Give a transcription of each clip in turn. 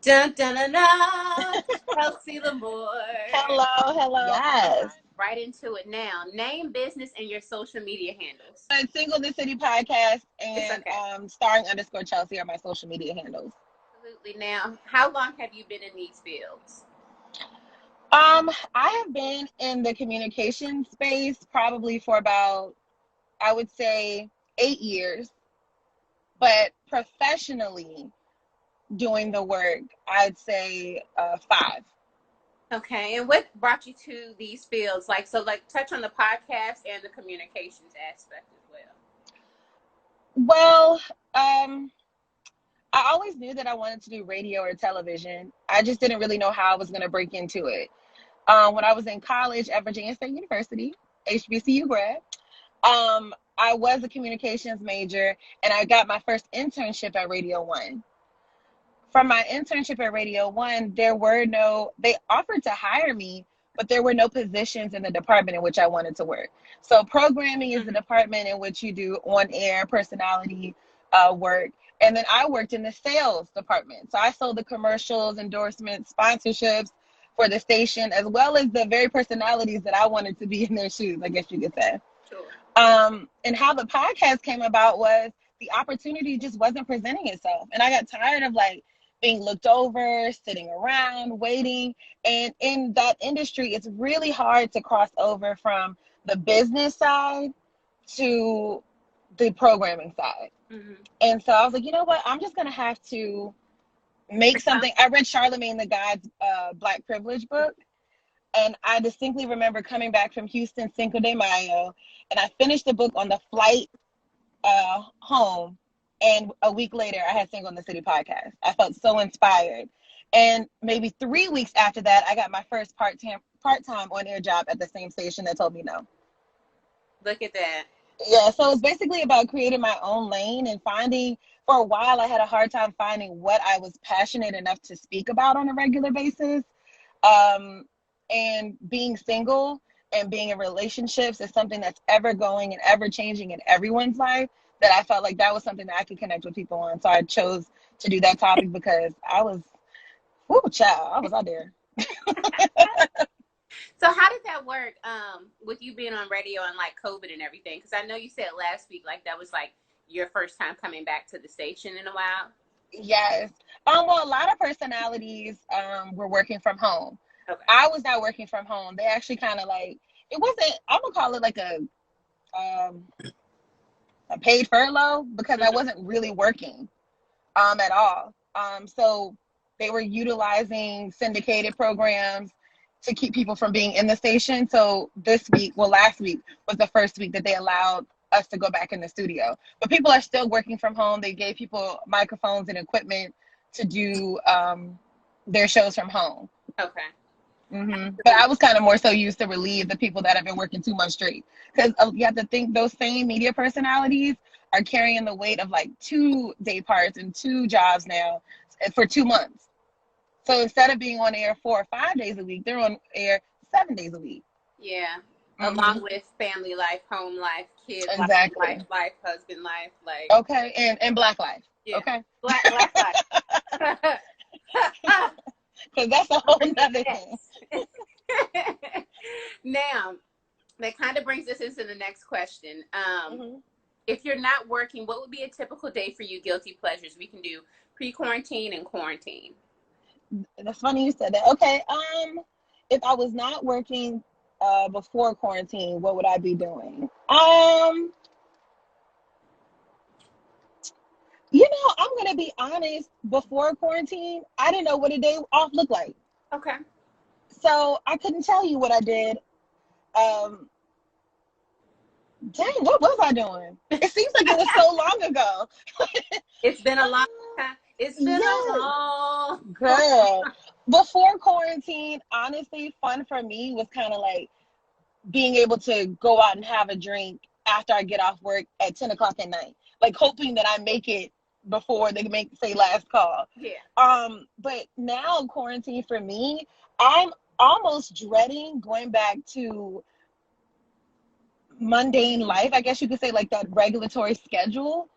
Dun, dun, dun, dun. Kelsey LeMore. Hello. Yes. Right into it now. Name, business, and your social media handles. Single the City podcast It's and okay. starring underscore Chelsea are my social media handles. Absolutely. Now, how long have you been in these fields? I have been in the communication space probably for about, I would say, 8 years, but professionally doing the work, I'd say 5. Okay, and what brought you to these fields? Like touch on the podcast and the communications aspect as well. Well, I always knew that I wanted to do radio or television. I just didn't really know how I was going to break into it. When I was in college at Virginia State University, HBCU grad, I was a communications major and I got my first internship at Radio One. From my internship at Radio One, they offered to hire me, but there were no positions in the department in which I wanted to work. So programming is the department in which you do on-air personality work. And then I worked in the sales department. So I sold the commercials, endorsements, sponsorships for the station, as well as the very personalities that I wanted to be in their shoes, I guess you could say. Sure. And how the podcast came about was the opportunity just wasn't presenting itself. And I got tired of being looked over, sitting around, waiting. And in that industry, it's really hard to cross over from the business side to the programming side. Mm-hmm. And so I was like, you know what? I'm just going to have to make something. I read Charlemagne the God's Black Privilege book. And I distinctly remember coming back from Houston, Cinco de Mayo, and I finished the book on the flight home. And a week later, I had Single in the City podcast. I felt so inspired. And maybe 3 weeks after that, I got my first part-time on-air job at the same station that told me no. Look at that. Yeah, so it's basically about creating my own lane and for a while, I had a hard time finding what I was passionate enough to speak about on a regular basis. And being single and being in relationships is something that's ever going and ever changing in everyone's life, that I felt like that was something that I could connect with people on. So I chose to do that topic because I was out there. So how did that work with you being on radio and COVID and everything? Because I know you said last week that was your first time coming back to the station in a while. Yes. Well, a lot of personalities were working from home. Okay. I was not working from home. They actually kind of it wasn't, I'm gonna call it a paid furlough because I wasn't really working at all. So they were utilizing syndicated programs to keep people from being in the station. So last week was the first week that they allowed us to go back in the studio. But people are still working from home. They gave people microphones and equipment to do their shows from home. Okay. Mm-hmm. But I was kind of more so used to relieve the people that have been working 2 months straight. Because you have to think those same media personalities are carrying the weight of 2 day parts and 2 jobs now for 2 months. So instead of being on air 4 or 5 days a week, they're on air 7 days a week. Yeah. Mm-hmm. Along with family life, home life, kids exactly. life, husband life, Okay, and black life. Yeah. Okay. Black life. Because that's a whole nother thing. Now, that kind of brings us into the next question. If you're not working, what would be a typical day for you? Guilty pleasures. We can do pre-quarantine and quarantine. That's funny you said that. Okay. If I was not working before quarantine, what would I be doing? I'm gonna be honest. Before quarantine, I didn't know what a day off looked like. Okay. So I couldn't tell you what I did. Dang, what was I doing? It seems like it was so long ago. It's been a long time. It's been a long girl. Before quarantine, honestly, fun for me was kind of being able to go out and have a drink after I get off work at 10 o'clock at night. Hoping that I make it before they say last call. Yeah. But now quarantine for me, I'm almost dreading going back to mundane life. I guess you could say that regulatory schedule.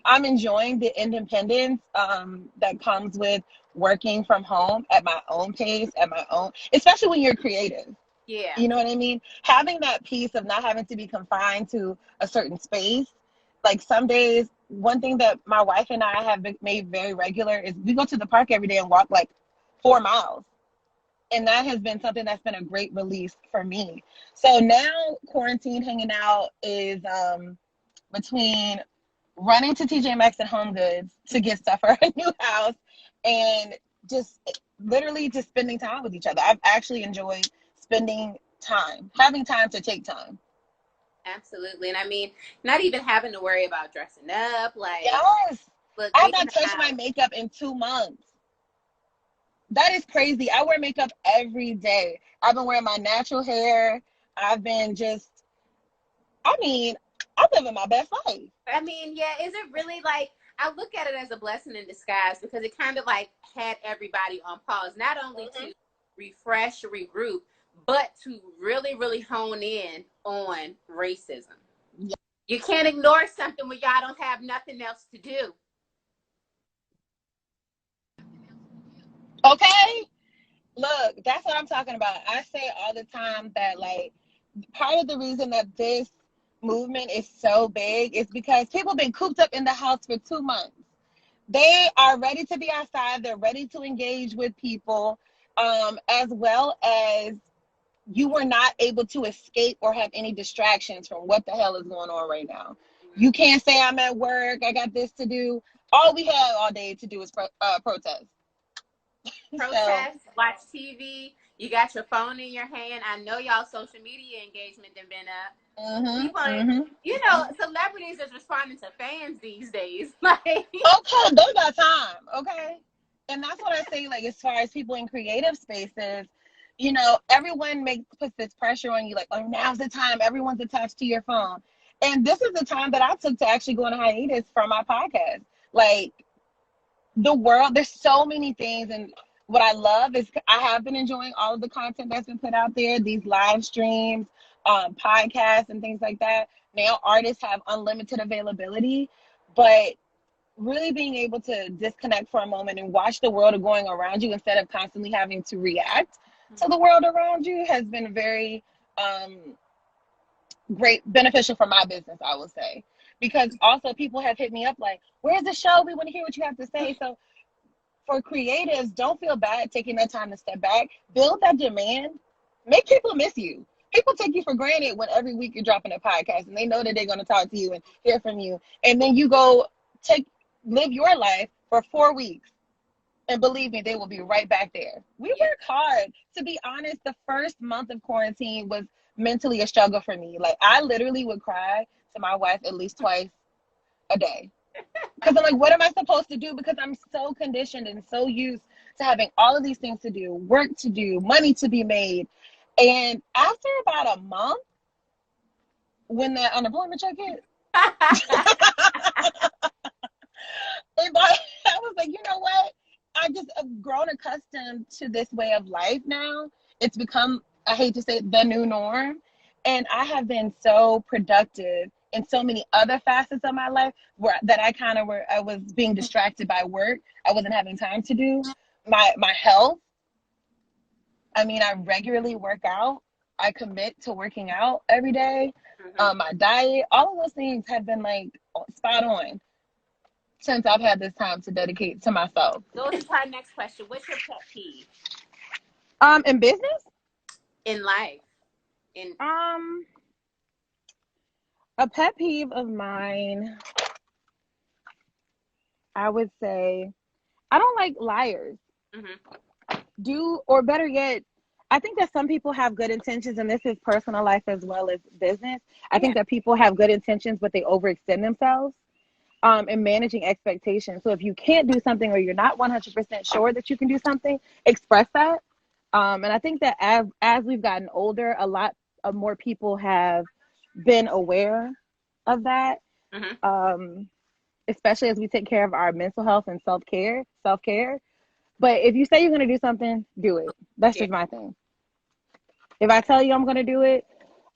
I'm enjoying the independence that comes with working from home at my own pace, at my own, especially when you're creative. Yeah. You know what I mean? Having that piece of not having to be confined to a certain space. Like some days, one thing that my wife and I have made very regular is we go to the park every day and walk like 4 miles. And that has been something that's been a great release for me. So now quarantine hanging out is between running to TJ Maxx and Home Goods to get stuff for a new house and just literally just spending time with each other. I've actually enjoyed spending time, having time to take time. Absolutely. And I mean, not even having to worry about dressing up. Like, yes. Look, I've not touched my makeup in 2 months. That is crazy. I wear makeup every day. I've been wearing my natural hair. I've been just, I mean, I'm living my best life. I mean, yeah, is it really like, I look at it as a blessing in disguise because it kind of like had everybody on pause, not only to refresh, regroup, but to really, really hone in on racism. Yeah. You can't ignore something when y'all don't have nothing else to do. Okay? Look, that's what I'm talking about. I say all the time that, like, part of the reason that this movement is so big is because people have been cooped up in the house for 2 months. They are ready to be outside. They're ready to engage with people, as well as you were not able to escape or have any distractions from what the hell is going on right now. You can't say I'm at work, I got this to do. All we have all day to do is protest. Protest, watch TV. You got your phone in your hand. I know y'all social media engagement done been up. You know, celebrities is responding to fans these days. Like, okay, they got time. Okay, and that's what I say. Like, as far as people in creative spaces, you know, everyone puts this pressure on you. Like, oh, now's the time. Everyone's attached to your phone, and this is the time that I took to actually go on a hiatus from my podcast. Like, the world, there's so many things, and what I love is I have been enjoying all of the content that's been put out there, these live streams, podcasts, and things like that. Now artists have unlimited availability, but really being able to disconnect for a moment and watch the world going around you instead of constantly having to react to the world around you has been very great, beneficial for my business, I would say. Because also people have hit me up like, where's the show? We want to hear what you have to say. So for creatives, don't feel bad taking that time to step back. Build that demand. Make people miss you. People take you for granted when every week you're dropping a podcast and they know that they're going to talk to you and hear from you. And then you go live your life for 4 weeks. And believe me, they will be right back there. We work hard. To be honest, the first month of quarantine was mentally a struggle for me. Like, I literally would cry to my wife at least twice a day. Because I'm like, what am I supposed to do? Because I'm so conditioned and so used to having all of these things to do, work to do, money to be made. And after about a month, when that unemployment check hit, and I was like, you know what? I just have grown accustomed to this way of life now. It's become, I hate to say it, the new norm. And I have been so productive in so many other facets of my life that I was being distracted by work. I wasn't having time to do. My health. I mean, I regularly work out. I commit to working out every day. My diet, all of those things have been like spot on since I've had this time to dedicate to myself. Go to our next question. What's your pet peeve? In business? In life? A pet peeve of mine, I would say, I don't like liars. Or better yet, I think that some people have good intentions, and this is personal life as well as business. I think that people have good intentions, but they overextend themselves in managing expectations. So if you can't do something or you're not 100% sure that you can do something, express that. And I think that as we've gotten older, a lot of more people have been aware of that, especially as we take care of our mental health and self-care. But if you say you're going to do something, do it. That's just my thing. If I tell you I'm going to do it,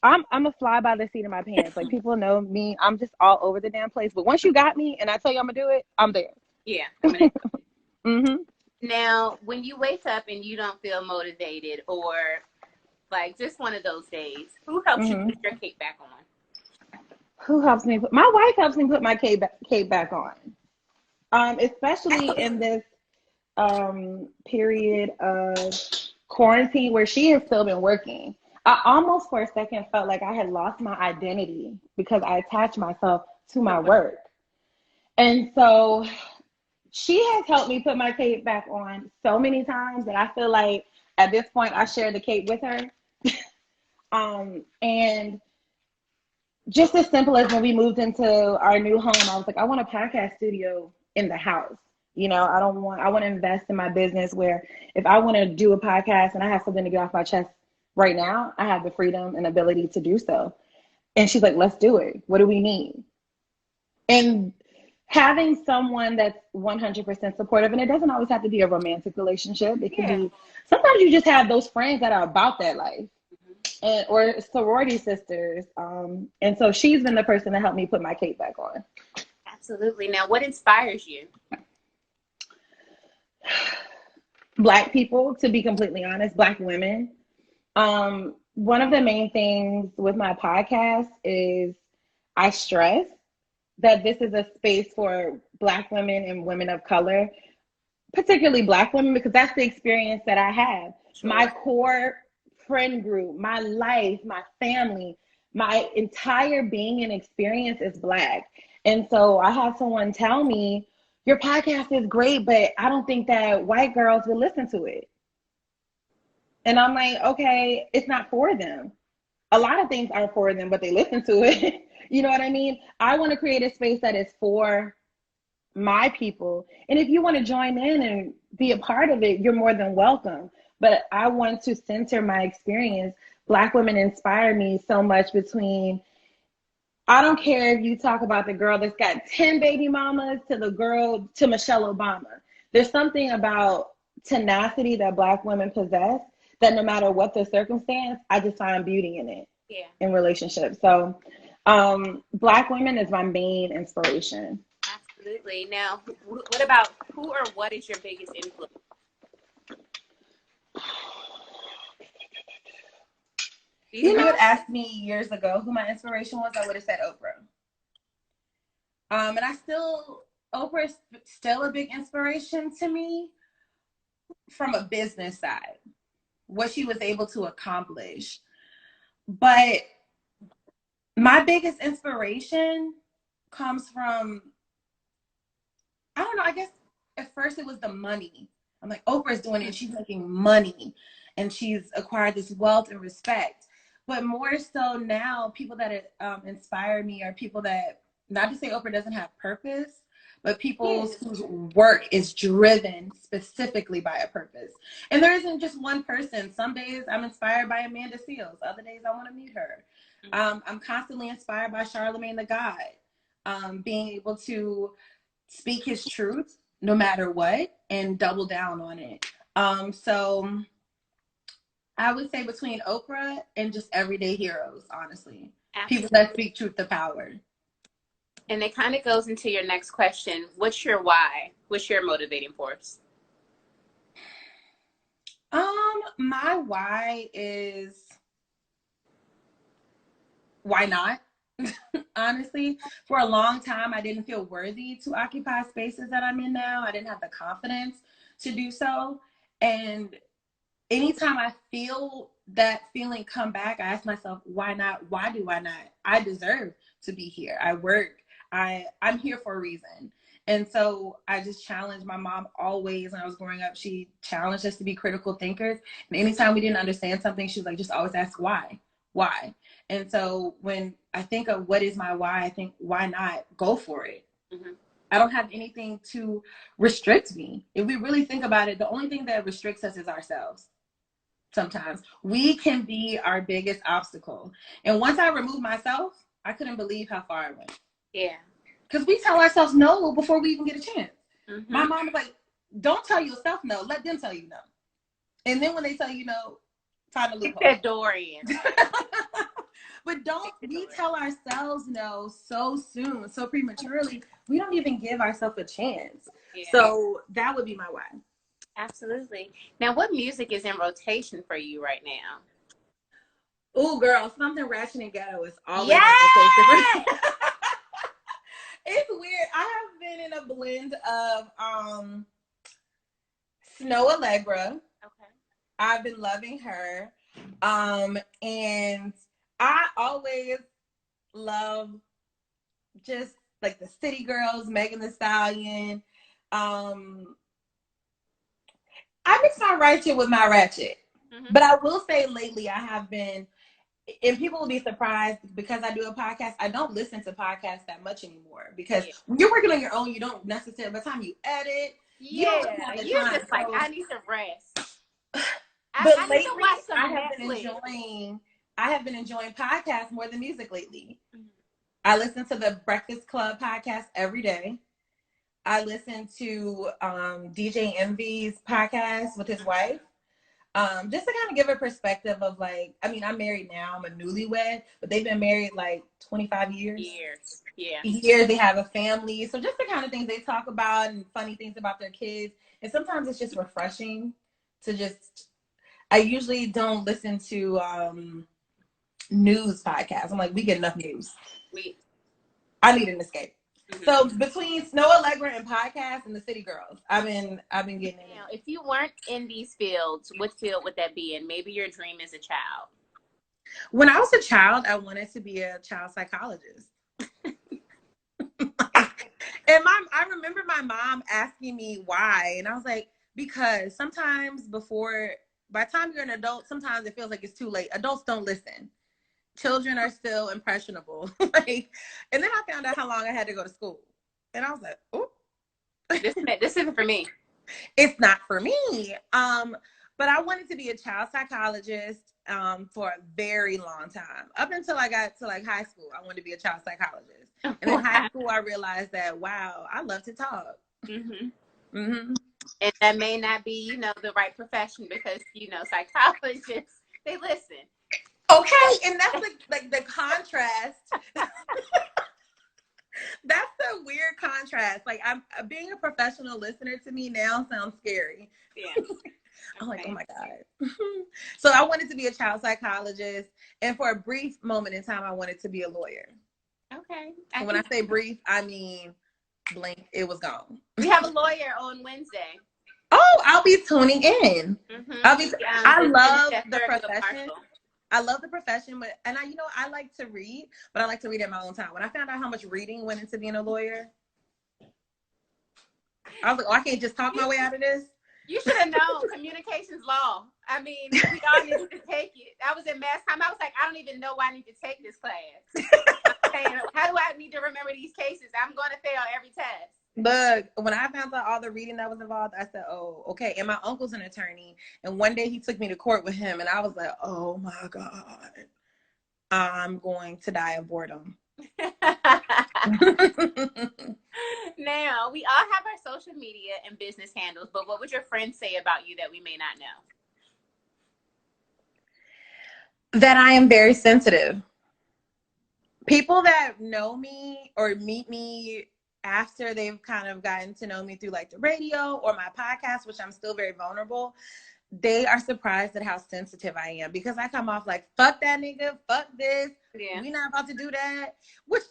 I'm a fly by the seat of my pants. Like, people know me. I'm just all over the damn place. But once you got me and I tell you I'm gonna do it, I'm there. Yeah. Mm-hmm. Now, when you wake up and you don't feel motivated, or like just one of those days, who helps you put your cape back on? Who helps me? My wife helps me put my cape back on. Especially in this period of quarantine where she has still been working. I almost for a second felt like I had lost my identity because I attached myself to my work. And so she has helped me put my cape back on so many times that I feel like at this point I share the cape with her. And just as simple as when we moved into our new home, I was like, I want a podcast studio in the house. You know, I want to invest in my business where if I want to do a podcast and I have something to get off my chest right now, I have the freedom and ability to do so. And she's like, let's do it. What do we need? And having someone that's 100% supportive, and it doesn't always have to be a romantic relationship. It can be, sometimes you just have those friends that are about that life. Or sorority sisters. And so she's been the person that helped me put my cape back on. Absolutely. Now, what inspires you? Black people, to be completely honest, Black women. One of the main things with my podcast is I stress that this is a space for Black women and women of color, particularly Black women, because that's the experience that I have. Sure. My core friend group, my life, my family, my entire being and experience is Black. And so I had someone tell me, your podcast is great, but I don't think that white girls will listen to it. And I'm like, okay, it's not for them. A lot of things aren't for them, but they listen to it. You know what I mean? I want to create a space that is for my people. And if you want to join in and be a part of it, you're more than welcome. But I want to center my experience. Black women inspire me so much between, I don't care if you talk about the girl that's got 10 baby mamas to the girl to Michelle Obama. There's something about tenacity that Black women possess that no matter what the circumstance, I just find beauty in it. Yeah. In relationships. So Black women is my main inspiration. Absolutely. Now, what about who or what is your biggest influence? You know, had asked me years ago who my inspiration was, I would have said Oprah. And Oprah is still a big inspiration to me from a business side, what she was able to accomplish. But my biggest inspiration comes from, I don't know, I guess at first it was the money. I'm like, Oprah's doing it, she's making money, and she's acquired this wealth and respect. But more so now, people that inspire me are people that, not to say Oprah doesn't have purpose, but people whose work is driven specifically by a purpose. And there isn't just one person. Some days I'm inspired by Amanda Seales. Other days I want to meet her. I'm constantly inspired by Charlemagne the God, being able to speak his truth no matter what and double down on it. So I would say between Oprah and just everyday heroes, honestly. Absolutely. People that speak truth to power. And it kind of goes into your next question. What's your why? What's your motivating force? My why is, why not? Honestly, for a long time, I didn't feel worthy to occupy spaces that I'm in now. I didn't have the confidence to do so. And anytime I feel that feeling come back, I ask myself, why not? Why do I not? I deserve to be here. I work. I'm here for a reason. And so I just challenged my mom always when I was growing up. She challenged us to be critical thinkers. And anytime we didn't understand something, she was like, just always ask why. Why? And so when I think of what is my why, I think, why not go for it? Mm-hmm. I don't have anything to restrict me. If we really think about it, the only thing that restricts us is ourselves. Sometimes we can be our biggest obstacle. And once I removed myself, I couldn't believe how far I went. Yeah. Because we tell ourselves no before we even get a chance. Mm-hmm. My mom was like, don't tell yourself no. Let them tell you no. And then when they tell you no, find a loophole. Keep that door in. But don't we tell ourselves no so soon, so prematurely? We don't even give ourselves a chance. Yeah. So that would be my why. Absolutely. Now, what music is in rotation for you right now? Oh, girl, something ratchet and ghetto is always in rotation. It's weird. I have been in a blend of Snow Allegra. Okay. I've been loving her. And I always love just like the City Girls, Megan Thee Stallion. I mix my ratchet with my ratchet. Mm-hmm. But I will say lately I have been, and people will be surprised because I do a podcast. I don't listen to podcasts that much anymore because when you're working on your own, you don't necessarily, by the time you edit, you don't have the time. Just like, I need to rest. But lately, I have been enjoying podcasts more than music lately. Mm-hmm. I listen to the Breakfast Club podcast every day. I listen to DJ Envy's podcast with his wife. Just to kind of give a perspective of like, I mean, I'm married now, I'm a newlywed, but they've been married like 25 years. Years, they have a family. So just the kind of things they talk about and funny things about their kids. And sometimes it's just refreshing to just, I usually don't listen to news podcasts. I'm like, we get enough news. I need an escape. Mm-hmm. So between Snow Allegra and podcasts and the City Girls, I've been getting in. Now, if you weren't in these fields, what field would that be in? Maybe your dream as a child. When I was a child, I wanted to be a child psychologist. And I remember my mom asking me why, and I was like, because sometimes by the time you're an adult, sometimes it feels like it's too late. Adults don't listen. Children are still impressionable. And then I found out how long I had to go to school. And I was like, oh. This isn't for me. It's not for me. But I wanted to be a child psychologist for a very long time. Up until I got to like high school, I wanted to be a child psychologist. And in high school, I realized that, wow, I love to talk. Mm-hmm. Mm-hmm. And that may not be, the right profession because, psychologists, they listen. Okay, and that's like the contrast. That's the weird contrast. Like, I'm being a professional listener to me now sounds scary. Yeah. I'm like, oh my God. So I wanted to be a child psychologist, and for a brief moment in time, I wanted to be a lawyer. Okay. And when I say brief, I mean blink, it was gone. We have a lawyer on Wednesday. Oh, I'll be tuning in. Mm-hmm. I love the profession. I love the profession, and I like to read, but I like to read at my own time. When I found out how much reading went into being a lawyer, I was like, oh, I can't just talk my way out of this. You should have known communications law. I mean, we all needed to take it. I was in mass time. I was like, I don't even know why I need to take this class. How do I need to remember these cases? I'm going to fail every test. Look, when I found out all the reading that was involved, I said, oh, okay. And my uncle's an attorney. And one day he took me to court with him. And I was like, oh, my God. I'm going to die of boredom. Now, we all have our social media and business handles. But what would your friends say about you that we may not know? That I am very sensitive. People that know me or meet me after they've kind of gotten to know me through like the radio or my podcast, which I'm still very vulnerable, they are surprised at how sensitive I am because I come off like, fuck that nigga, fuck this, we not about to do that, which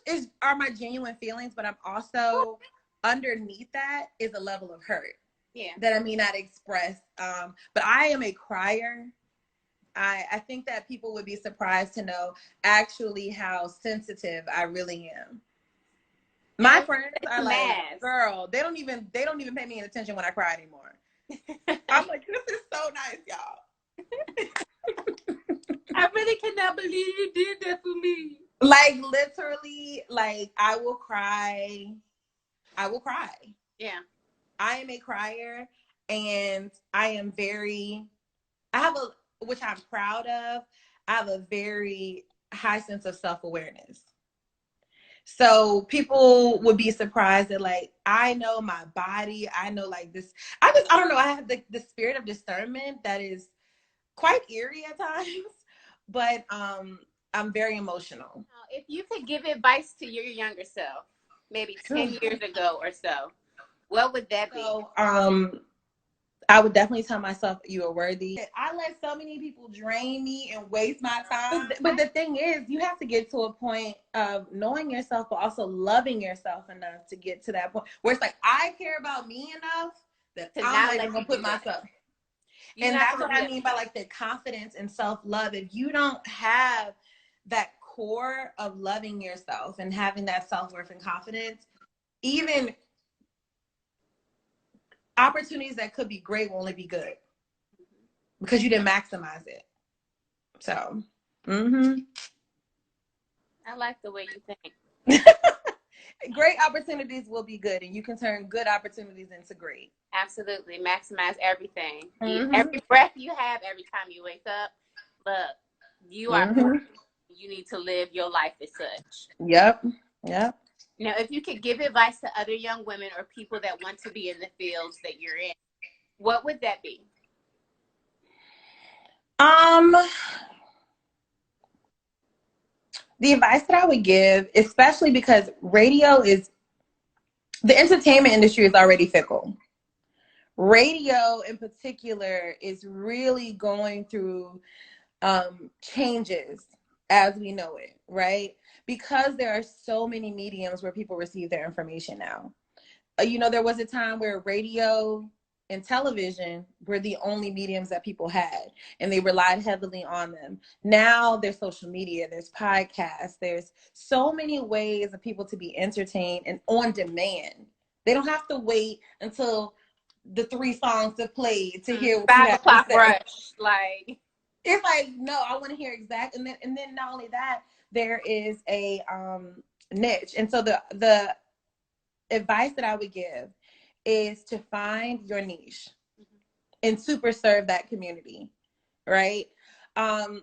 are my genuine feelings, but I'm also, underneath that is a level of hurt that I may not express. But I am a crier. I think that people would be surprised to know actually how sensitive I really am. My friends are like, girl, they don't even pay me any attention when I cry anymore. I'm like, this is so nice, y'all. I really cannot believe you did that for me. Like, literally, like, I will cry. Yeah. I am a crier, and which I'm proud of, I have a very high sense of self-awareness. So people would be surprised that like, I know my body, I know like this, I don't know, I have the spirit of discernment that is quite eerie at times, but I'm very emotional. Now, if you could give advice to your younger self, maybe 10 years ago or so, what would that be? So, I would definitely tell myself you are worthy. I let so many people drain me and waste my time. But the thing is, you have to get to a point of knowing yourself, but also loving yourself enough to get to that point where it's like, I care about me enough that I'm not even going to put myself. And that's what I mean by like the confidence and self-love. If you don't have that core of loving yourself and having that self-worth and confidence, even opportunities that could be great will only be good because you didn't maximize it. So, I like the way you think. Great opportunities will be good, and you can turn good opportunities into great. Absolutely. Maximize everything. Every breath you have, every time you wake up, look, you are, you need to live your life as such. Yep. Now, if you could give advice to other young women or people that want to be in the fields that you're in, what would that be? The advice that I would give, especially because the entertainment industry is already fickle. Radio in particular is really going through changes as we know it, right? Because there are so many mediums where people receive their information now. There was a time where radio and television were the only mediums that people had, and they relied heavily on them. Now there's social media, there's podcasts, there's so many ways of people to be entertained and on demand. They don't have to wait until the 3 songs have played to hear what 5 you have o'clock to say. rush, like it's like, no, I want to hear exact. And then not only that, there is a niche. And so the advice that I would give is to find your niche and super serve that community, right? I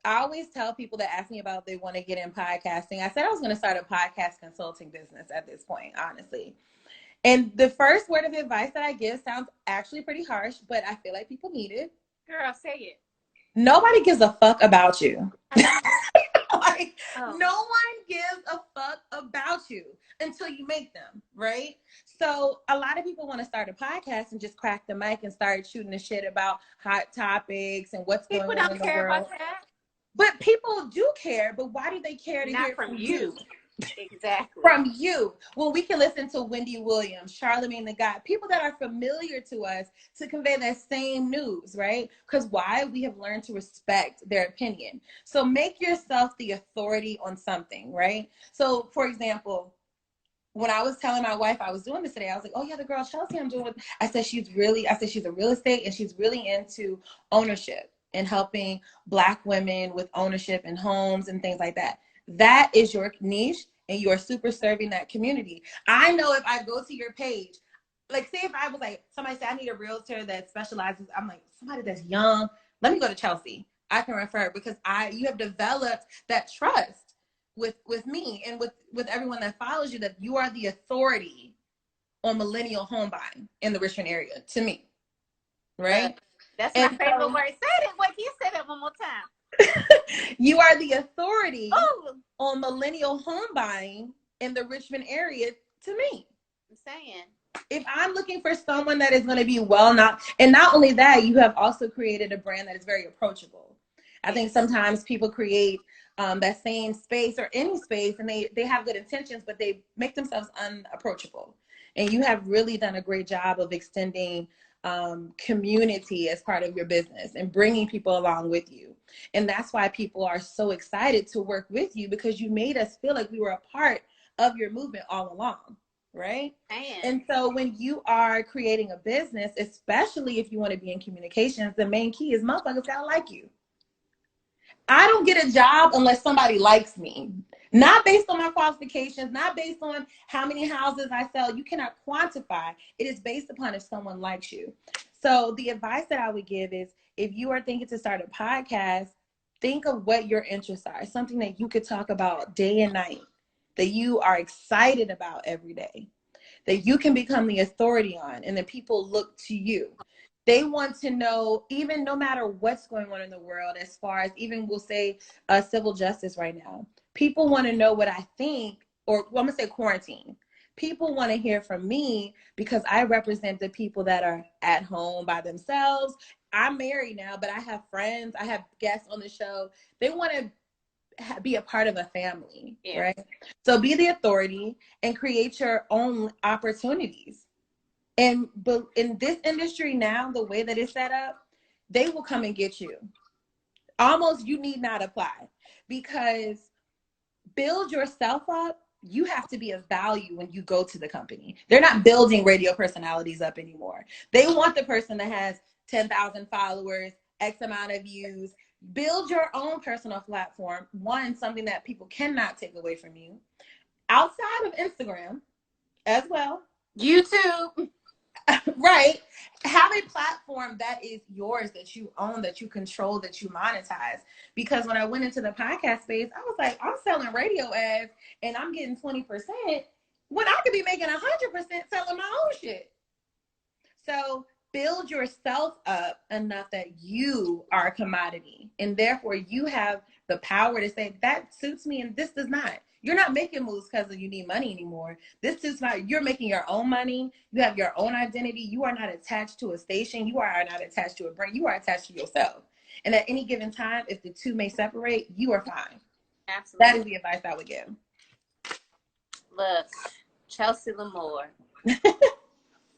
always tell people that ask me about they want to get in podcasting. I said I was going to start a podcast consulting business at this point, honestly. And the first word of advice that I give sounds actually pretty harsh, but I feel like people need it. Girl, say it. Nobody gives a fuck about you. No one gives a fuck about you until you make them, right? So a lot of people want to start a podcast and just crack the mic and start shooting the shit about hot topics and what's going on in the world. People don't care about that. But people do care, but why do they care to hear from you? Exactly. From you. Well, we can listen to Wendy Williams, Charlamagne the God, people that are familiar to us to convey that same news, right? Because why? We have learned to respect their opinion. So make yourself the authority on something, right? So, for example, when I was telling my wife I was doing this today, I was like, oh yeah, the girl Chelsea I'm doing with, I said she's a real estate and she's really into ownership and helping Black women with ownership and homes and things like that. That is your niche and you are super serving that community. I know if I go to your page, like say if I was like, somebody said I need a realtor that specializes, I'm like, somebody that's young, let me go to Chelsea. I can refer because you have developed that trust with me and with everyone that follows you, that you are the authority on millennial home buying in the Richmond area to me, right? That's my favorite word. Say it. Wait, can you say that one more time? You are the authority on millennial home buying in the Richmond area to me. I'm saying, if I'm looking for someone that is going to be not only that, you have also created a brand that is very approachable. I think sometimes people create that same space or any space and they have good intentions, but they make themselves unapproachable. And you have really done a great job of extending community as part of your business and bringing people along with you. And that's why people are so excited to work with you, because you made us feel like we were a part of your movement all along. Right? And so when you are creating a business, especially if you want to be in communications, the main key is motherfuckers gotta like you. I don't get a job unless somebody likes me. Not based on my qualifications, not based on how many houses I sell. You cannot quantify. It is based upon if someone likes you. So the advice that I would give is, if you are thinking to start a podcast, think of what your interests are. Something that you could talk about day and night, that you are excited about every day, that you can become the authority on, and that people look to you. They want to know, even no matter what's going on in the world, as far as even we'll say civil justice right now. People want to know what I think, or well, I'm going to say quarantine. People want to hear from me because I represent the people that are at home by themselves. I'm married now, but I have friends. I have guests on the show. They want to be a part of a family, right? So be the authority and create your own opportunities. And but in this industry now, the way that it's set up, they will come and get you. Almost you need not apply, because build yourself up. You have to be of value when you go to the company. They're not building radio personalities up anymore. They want the person that has 10,000 followers, X amount of views. Build your own personal platform. One, something that people cannot take away from you. Outside of Instagram as well. YouTube. Right. Have a platform that is yours, that you own, that you control, that you monetize. Because when I went into the podcast space, I was like, I'm selling radio ads and I'm getting 20% when I could be making 100% selling my own shit. So build yourself up enough that you are a commodity, and therefore you have the power to say that suits me and this does not. You're not making moves because you need money anymore. This is not, you're making your own money. You have your own identity. You are not attached to a station. You are not attached to a brand. You are attached to yourself. And at any given time, if the two may separate, you are fine. Absolutely. That is the advice I would give. Look, Chelsea LeMore.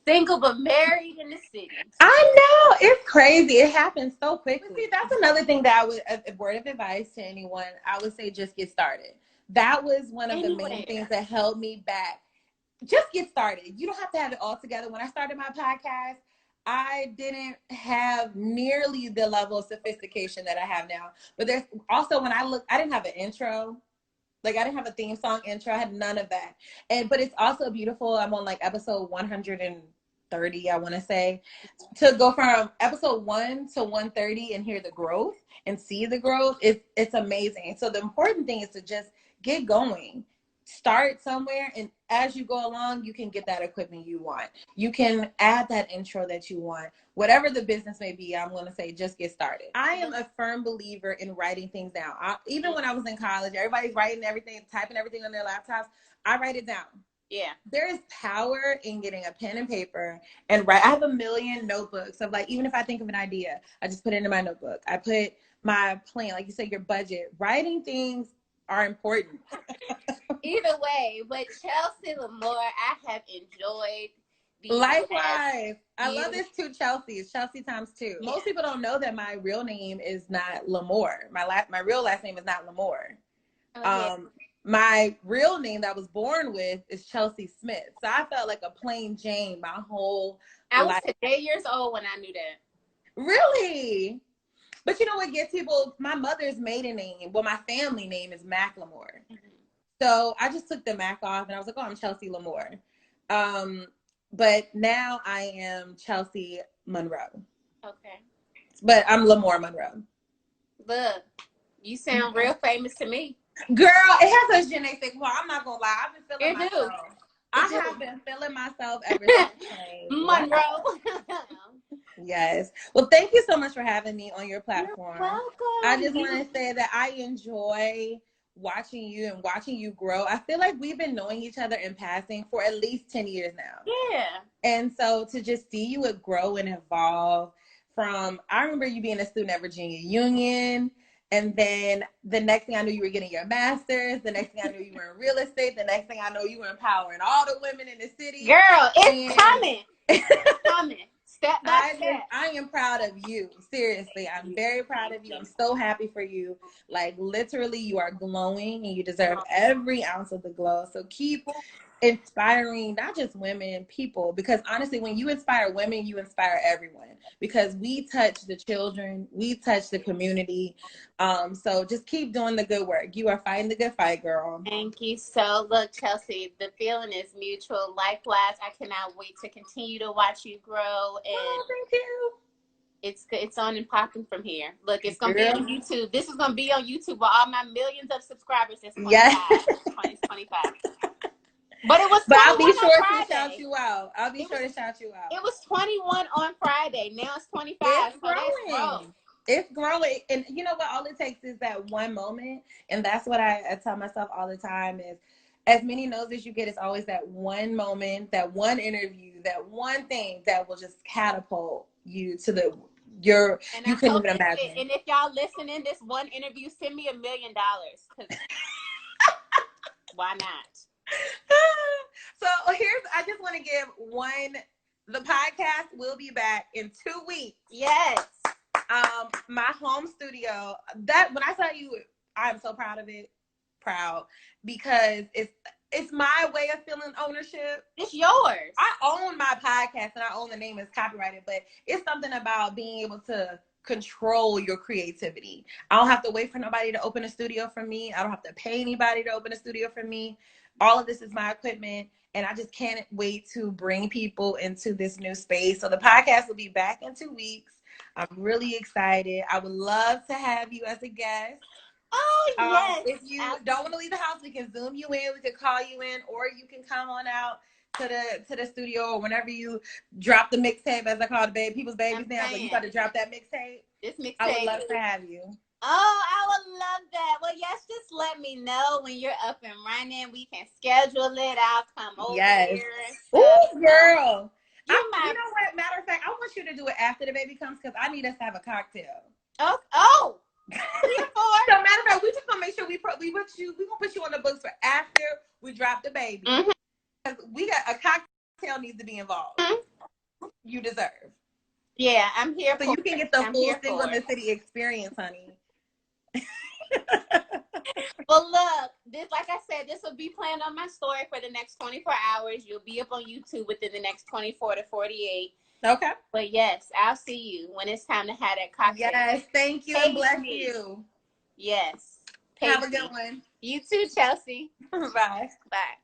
Single but married in the city. I know. It's crazy. It happens so quickly. See, that's another thing that I would, a word of advice to anyone, I would say just get started. That was one of the main things that held me back. Just get started. You don't have to have it all together. When I started my podcast, I didn't have nearly the level of sophistication that I have now. But there's also, when I look, I didn't have an intro. Like I didn't have a theme song intro. I had none of that. But it's also beautiful. I'm on like episode 130, I want to say, to go from episode 1 to 130 and hear the growth and see the growth. It's amazing. So the important thing is to just get going. Start somewhere, and as you go along, you can get that equipment you want. You can add that intro that you want. Whatever the business may be, I'm going to say just get started. I am a firm believer in writing things down. Even when I was in college, everybody's writing everything, typing everything on their laptops. I write it down. Yeah. There is power in getting a pen and paper and write. I have a million notebooks of, like, even if I think of an idea, I just put it in my notebook. I put my plan, like you said, your budget. Writing things are important. Either way, but Chelsea LeMore, I have enjoyed these. Likewise. I love this two Chelseas. Chelsea times two. Yeah. Most people don't know that my real name is not LeMore. My real last name is not LeMore. My real name that I was born with is Chelsea Smith. So I felt like a plain Jane my whole life. I was 8 years old when I knew that. Really? But you know what gets people? My mother's maiden name, well, my family name is McLemore. Mm-hmm. So I just took the Mac off and I was like, oh, I'm Chelsea LeMore. But now I am Chelsea Monroe. Okay. But I'm LeMore Monroe. Look, you sound real famous to me. Girl, it has a je ne sais quoi. I'm not going to lie. I've been feeling myself. I have been feeling myself ever since. Monroe. Yes. Well, thank you so much for having me on your platform. You're welcome. I just want to say that I enjoy watching you and watching you grow. I feel like we've been knowing each other in passing for at least 10 years now. Yeah. And so to just see you grow and evolve from, I remember you being a student at Virginia Union. And then the next thing I knew, you were getting your master's. The next thing I knew, you were in real estate. The next thing I know, you were empowering all the women in the city. Girl, it's coming. It's coming. Step by step. I am proud of you. Seriously, I'm very proud of you. I'm so happy for you. Like, literally, you are glowing and you deserve every ounce of the glow. So keep inspiring not just women, people, because honestly, when you inspire women, you inspire everyone, because we touch the children, we touch the community. So just keep doing the good work. You are fighting the good fight, girl. Thank you. So look, Chelsea, the feeling is mutual. Likewise, I cannot wait to continue to watch you grow. And thank you. It's on and popping from here. Look, it's gonna be on YouTube. This is gonna be on YouTube with all my millions of subscribers. It's 25. Yes. 25. But it was 21 But I'll be sure on to Friday. shout you out. I'll be sure to shout you out. It was 21 on Friday. Now it's 25. It's so that's growing. It's growing. And you know what? All it takes is that one moment. And that's what I tell myself all the time is as many no's as you get, it's always that one moment, that one interview, that one thing that will just catapult you to the you couldn't even imagine. And if y'all listening, this one interview, send me $1 million. Why not? So I just want to give the podcast will be back in 2 weeks. Yes. My home studio, that when I tell you, I'm so proud of it. Because it's my way of feeling ownership. It's yours. I own my podcast and I own the name, it's copyrighted, but it's something about being able to control your creativity. I don't have to wait for nobody to open a studio for me. I don't have to pay anybody to open a studio for me. All of this is my equipment, and I just can't wait to bring people into this new space. So the podcast will be back in 2 weeks. I'm really excited. I would love to have you as a guest. Oh, yes. If you don't want to leave the house, we can Zoom you in, we can call you in, or you can come on out to the studio, or whenever you drop the mixtape, as I call the people's babies now, but you got to drop that mixtape. This mixtape. I would love to have you. Oh, I would love that. Well, yes, just let me know when you're up and running. We can schedule it. I'll come over here. Ooh, girl. You know what? Matter of fact, I want you to do it after the baby comes because I need us to have a cocktail. Oh. So matter of fact, we just gonna make sure we gonna put you on the books for after we drop the baby. Because we got a cocktail needs to be involved. You deserve. Yeah, I'm here. So you can get the full Single in the City experience, honey. Well, look, like I said, this will be planned on my story for the next 24 hours. You'll be up on YouTube within the next 24 to 48. Okay. But yes, I'll see you when it's time to have that cocktail. Yes, thank you and bless you. Yes. Have a good one. You too, Chelsea. Bye. Bye.